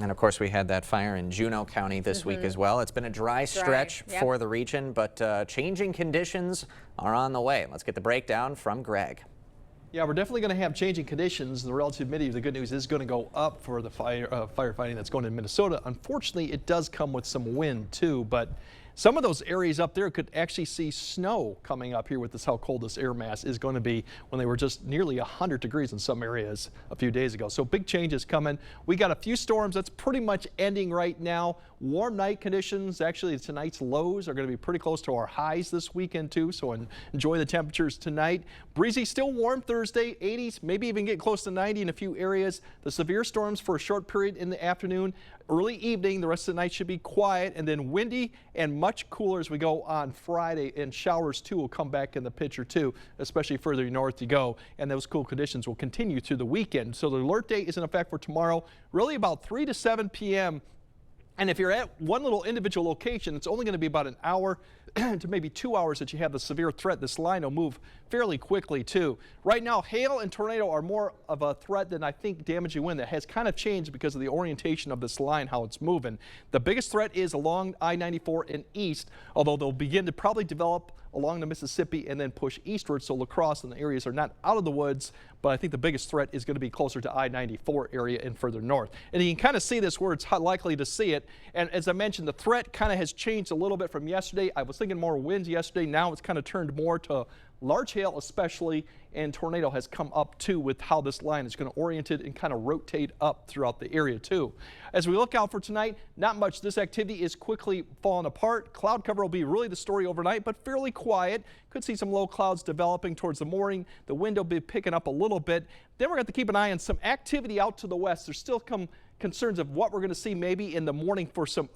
And of course, we had that fire in Juneau County this week as well. It's been a dry stretch for the region, but changing conditions are on the way. Let's get the breakdown from Greg. Yeah, we're definitely going to have changing conditions. The relative humidity, the good news, is going to go up for the firefighting that's going in Minnesota. Unfortunately, it does come with some wind too, but some of those areas up there could actually see snow coming up here with this, how cold this air mass is going to be when they were just nearly 100 degrees in some areas a few days ago. So big changes coming. We got a few storms that's pretty much ending right now. Warm night conditions. Actually, tonight's lows are going to be pretty close to our highs this weekend too. So enjoy the temperatures tonight. Breezy, still warm Thursday, 80s, maybe even get close to 90 in a few areas. The severe storms for a short period in the afternoon. Early evening, the rest of the night should be quiet, and then windy and much cooler as we go on Friday, and showers too will come back in the picture too, especially further north you go, and those cool conditions will continue through the weekend. So the alert date is in effect for tomorrow, really about 3 to 7 p.m. And if you're at one little individual location, it's only going to be about an hour to maybe 2 hours that you have the severe threat. This line will move fairly quickly too. Right now, hail and tornado are more of a threat than I think damaging wind. That has kind of changed because of the orientation of this line, how it's moving. The biggest threat is along I-94 and east, although they'll begin to probably develop along the Mississippi and then push eastward, so La Crosse and the areas are not out of the woods, but I think the biggest threat is going to be closer to I-94 area and further north. And you can kind of see this where it's likely to see it. And as I mentioned, the threat kind of has changed a little bit from yesterday. I was thinking more winds yesterday. Now it's kind of turned more to large hail especially, and tornado has come up too with how this line is going to orient it and kind of rotate up throughout the area too. As we look out for tonight, not much. This activity is quickly falling apart. Cloud cover will be really the story overnight, but fairly quiet. Could see some low clouds developing towards the morning. The wind will be picking up a little bit. Then we're going to keep an eye on some activity out to the west. There's still concerns of what we're going to see maybe in the morning for some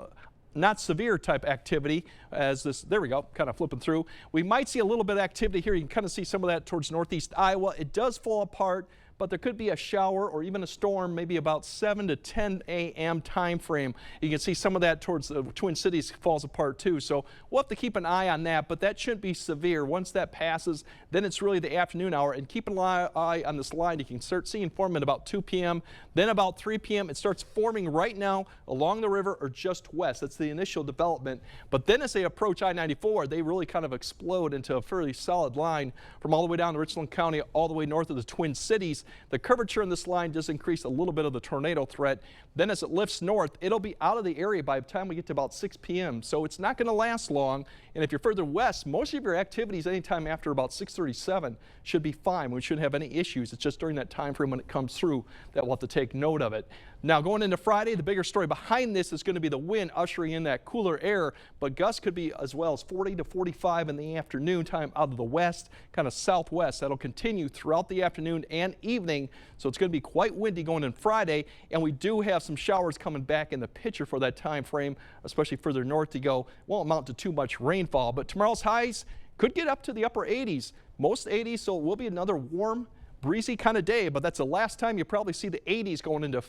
not severe type activity as this, there we go, kind of flipping through. We might see a little bit of activity here. You can kind of see some of that towards northeast Iowa. It does fall apart, but there could be a shower or even a storm, maybe about 7 to 10 a.m. time frame. You can see some of that towards the Twin Cities falls apart too. So we'll have to keep an eye on that, but that shouldn't be severe. Once that passes, then it's really the afternoon hour. And keep an eye on this line. You can start seeing form at about 2 p.m. Then about 3 p.m. it starts forming right now along the river or just west. That's the initial development. But then as they approach I-94, they really kind of explode into a fairly solid line from all the way down to Richland County, all the way north of the Twin Cities. The curvature in this line does increase a little bit of the tornado threat. Then as it lifts north, it'll be out of the area by the time we get to about 6 p.m. So it's not going to last long. And if you're further west, most of your activities anytime after about 6:37 should be fine. We shouldn't have any issues. It's just during that time frame when it comes through that we'll have to take note of it. Now going into Friday, the bigger story behind this is going to be the wind ushering in that cooler air, but gusts could be as well as 40 to 45 in the afternoon time out of the west, kind of southwest. That'll continue throughout the afternoon and evening, so it's going to be quite windy going in Friday, and we do have some showers coming back in the picture for that time frame, especially further north you go. Won't amount to too much rainfall, but tomorrow's highs could get up to the upper 80s, most 80s, so it will be another warm, breezy kind of day, but that's the last time you probably see the 80s going into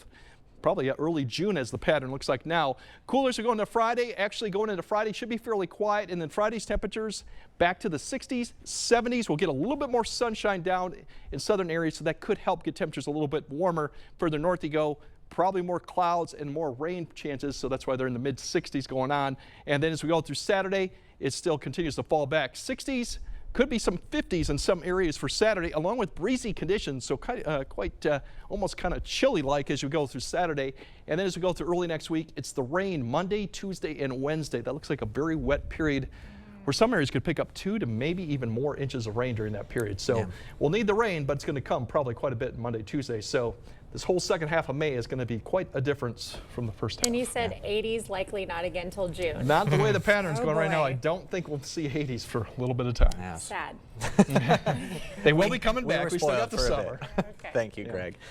probably early June as the pattern looks like now. Coolers are going to Friday. Actually going into Friday should be fairly quiet, and then Friday's temperatures back to the 60s, 70s. We'll get a little bit more sunshine down in southern areas, so that could help get temperatures a little bit warmer. Further north you go, probably more clouds and more rain chances, so that's why they're in the mid 60s going on. And then as we go through Saturday, it still continues to fall back. 60s. Could be some 50s in some areas for Saturday, along with breezy conditions, so almost kind of chilly-like as you go through Saturday. And then as we go through early next week, it's the rain Monday, Tuesday, and Wednesday. That looks like a very wet period where some areas could pick up 2 to maybe even more inches of rain during that period. So we'll need the rain, but it's going to come probably quite a bit Monday, Tuesday. So this whole second half of May is going to be quite a difference from the first half. And you said 80s likely not again till June. Not the way the pattern's going right now. I don't think we'll see 80s for a little bit of time. Yes. Sad. They will be coming back. We still got the summer. Thank you, Greg.